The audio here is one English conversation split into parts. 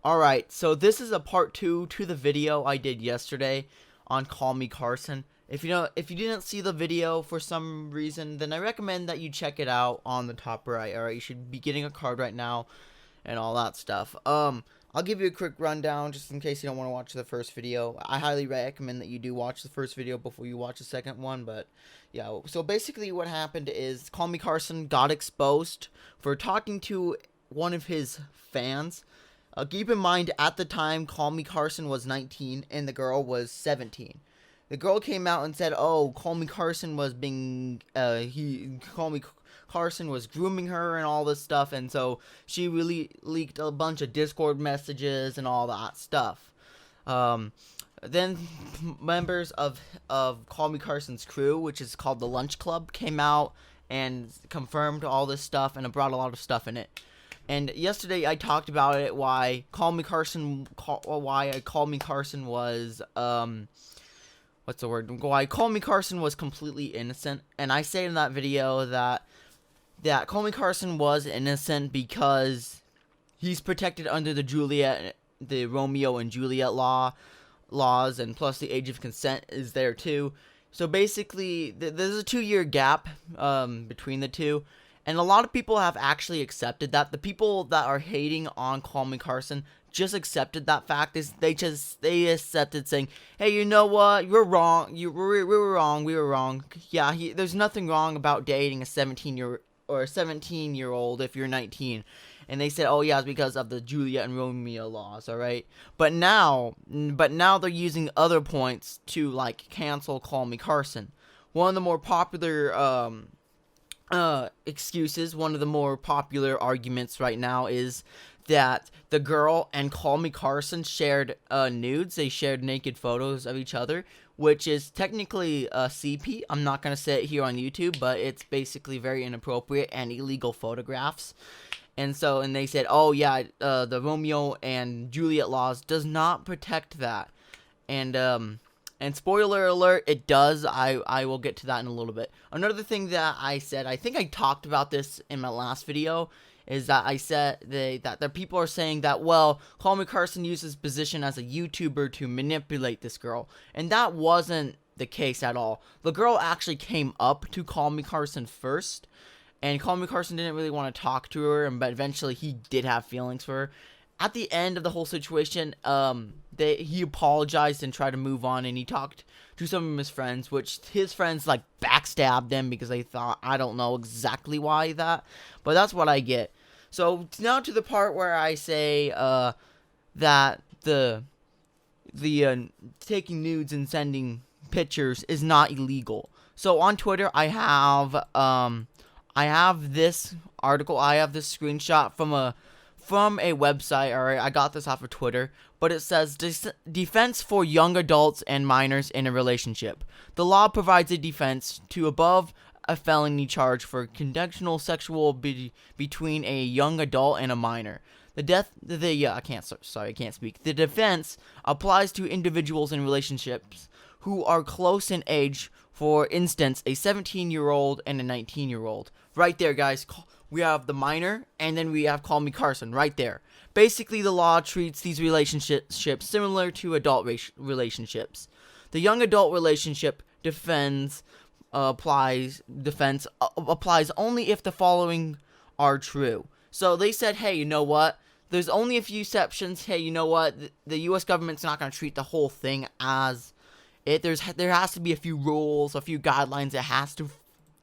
Alright, so this is a part 2 to the video I did yesterday on Call Me Carson. If you didn't see the video for some reason, then I recommend that you check it out on the top right. Alright, you should be getting a card right now and all that stuff. I'll give you a quick rundown just in case you don't want to watch the first video. I highly recommend that you do watch the first video before you watch the second one, but yeah. So basically what happened is Call Me Carson got exposed for talking to one of his fans. Keep in mind, at the time, Call Me Carson was 19 and the girl was 17. The girl came out and said, "Oh, Call Me Carson was Carson was grooming her and all this stuff," and so she really leaked a bunch of Discord messages and all that stuff. Then members of Call Me Carson's crew, which is called the Lunch Club, came out and confirmed all this stuff, and it brought a lot of stuff in it. And yesterday I talked about it, why Call Me Carson was why Call Me Carson was completely innocent. And I say in that video that Call Me Carson was innocent because he's protected under the Romeo and Juliet laws, and plus the age of consent is there too. So basically there's a 2-year gap between the two. And a lot of people have actually accepted that. The people that are hating on Call Me Carson just accepted that fact. They accepted saying, "Hey, you know what? You're wrong. We were wrong. Yeah, there's nothing wrong about dating a 17-year-old if you're 19." And they said, "Oh yeah, it's because of the Juliet and Romeo laws, all right?" But now they're using other points to cancel Call Me Carson. One of the more popular excuses, one of the more popular arguments right now is that the girl and Call Me Carson shared nudes. They shared naked photos of each other, which is technically CP. I'm not going to say it here on YouTube, but it's basically very inappropriate and illegal photographs. And they said, "Oh yeah, the Romeo and Juliet laws does not protect that." And spoiler alert, it does. I will get to that in a little bit. Another thing that I said, I think I talked about this in my last video, is that I said that the people are saying that, well, Call Me Carson used his position as a YouTuber to manipulate this girl. And that wasn't the case at all. The girl actually came up to Call Me Carson first. And Call Me Carson didn't really want to talk to her, but eventually he did have feelings for her. At the end of the whole situation, he apologized and tried to move on, and he talked to some of his friends, which his friends backstabbed them because they thought, I don't know exactly why that, but that's what I get. So now to the part where I say that the taking nudes and sending pictures is not illegal. So on Twitter, I have this article, I have this screenshot from a website. Alright, I got this off of Twitter, but it says, "Defense for young adults and minors in a relationship. The law provides a defense to above a felony charge for consensual sexual between a young adult and a minor. The defense applies to individuals in relationships who are close in age. For instance, a 17-year-old and a 19-year-old. Right there, guys. We have the minor, and then we have Call Me Carson right there. Basically, the law treats these relationships similar to adult relationships. The young adult relationship defense applies only if the following are true. So they said, hey, you know what? There's only a few exceptions. Hey, you know what? The U.S. government's not going to treat the whole thing as it. There has to be a few rules, a few guidelines it has to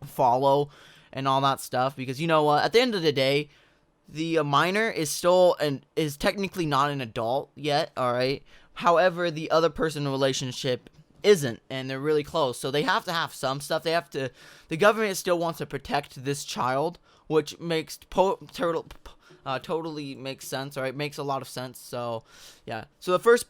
follow, and all that stuff, because you know what, at the end of the day, the minor is technically not an adult yet, alright? However, the other person in the relationship isn't, and they're really close, so they have to have some stuff. The government still wants to protect this child, which makes totally makes sense, alright? Makes a lot of sense. So yeah, so the first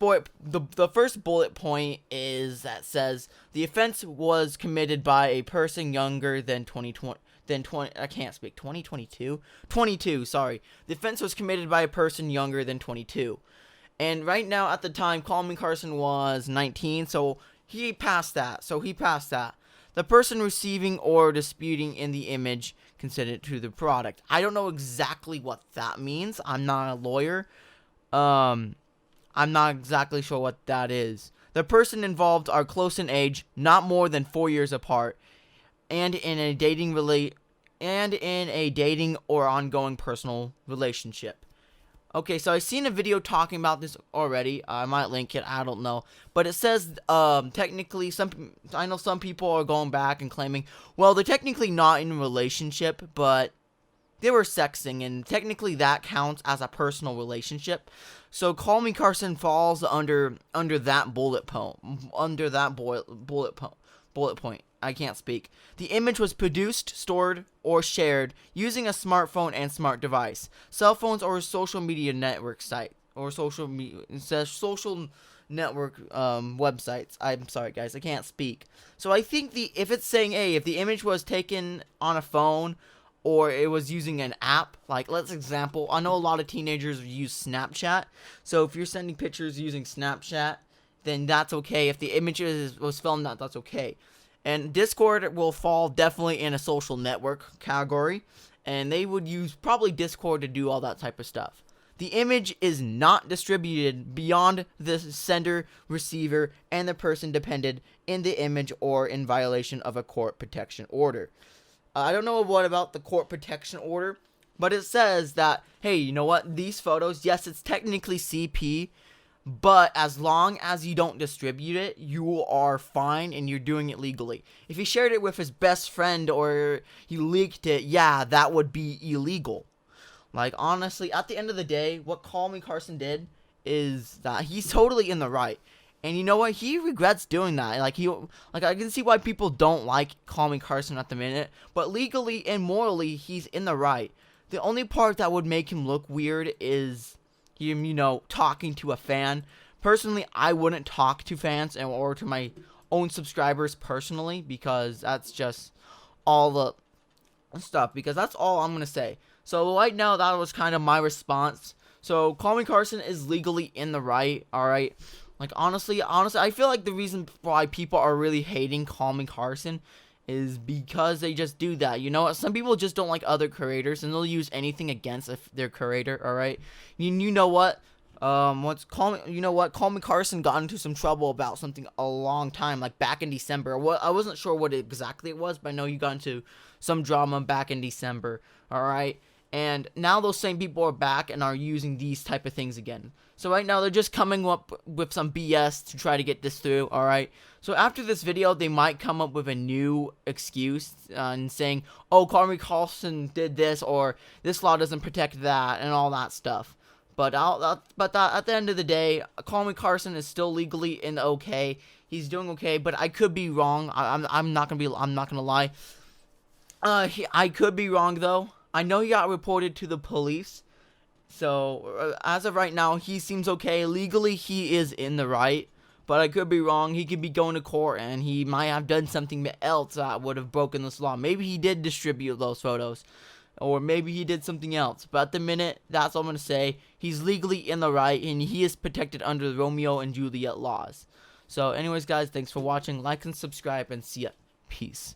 bullet point is that says the offense was committed by a person younger than 22, sorry. The offense was committed by a person younger than 22. And right now, at the time, Call Me Carson was 19, so he passed that. The person receiving or disputing in the image consented to the product. I don't know exactly what that means. I'm not a lawyer. I'm not exactly sure what that is. The person involved are close in age, not more than 4 years apart, and in a dating or ongoing personal relationship. Okay, so I've seen a video talking about this already. I might link it. I don't know, but it says technically I know some people are going back and claiming, well, they're technically not in a relationship, but they were sexting, and technically that counts as a personal relationship. So Call Me Carson falls under that bullet point. I can't speak. The image was produced, stored, or shared using a smartphone and smart device, cell phones, or a social media network site, or social network websites. I'm sorry, guys, I can't speak. So I think if it's saying, hey, if the image was taken on a phone, or it was using an app, like let's example, I know a lot of teenagers use Snapchat. So if you're sending pictures using Snapchat, then that's okay. If the image was filmed, that's okay. And Discord will fall definitely in a social network category, and they would use probably Discord to do all that type of stuff. The image is not distributed beyond the sender, receiver, and the person dependent in the image or in violation of a court protection order. I don't know what about the court protection order, but it says that, hey, you know what? These photos, yes, it's technically CP, but as long as you don't distribute it, you are fine and you're doing it legally. If he shared it with his best friend or he leaked it, yeah, that would be illegal. Like, honestly, at the end of the day, what Call Me Carson did is that he's totally in the right. And you know what? He regrets doing that. Like, I can see why people don't like Call Me Carson at the minute, but legally and morally, he's in the right. The only part that would make him look weird is him, talking to a fan. Personally, I wouldn't talk to fans or to my own subscribers personally, because that's just all the stuff, because that's all I'm going to say. So right now, that was kind of my response. So Call Me Carson is legally in the right, alright? Like, honestly, I feel like the reason why people are really hating Call Me Carson is because they just do that. You know, some people just don't like other creators, and they'll use anything against their creator, alright? You know what? Call Me Carson got into some trouble about something a long time, like back in December. I wasn't sure what exactly it was, but I know you got into some drama back in December, alright? And now those same people are back and are using these type of things again. So right now they're just coming up with some BS to try to get this through, alright? So after this video, they might come up with a new excuse and saying, oh, Call Me Carson did this, or this law doesn't protect that, and all that stuff. But at the end of the day, Call Me Carson is still legally in okay. He's doing okay, but I could be wrong. I'm not gonna lie. I could be wrong though. I know he got reported to the police, so as of right now, he seems okay. Legally, he is in the right, but I could be wrong. He could be going to court, and he might have done something else that would have broken this law. Maybe he did distribute those photos, or maybe he did something else. But at the minute, that's all I'm going to say. He's legally in the right, and he is protected under the Romeo and Juliet laws. So anyways, guys, thanks for watching. Like and subscribe, and see ya. Peace.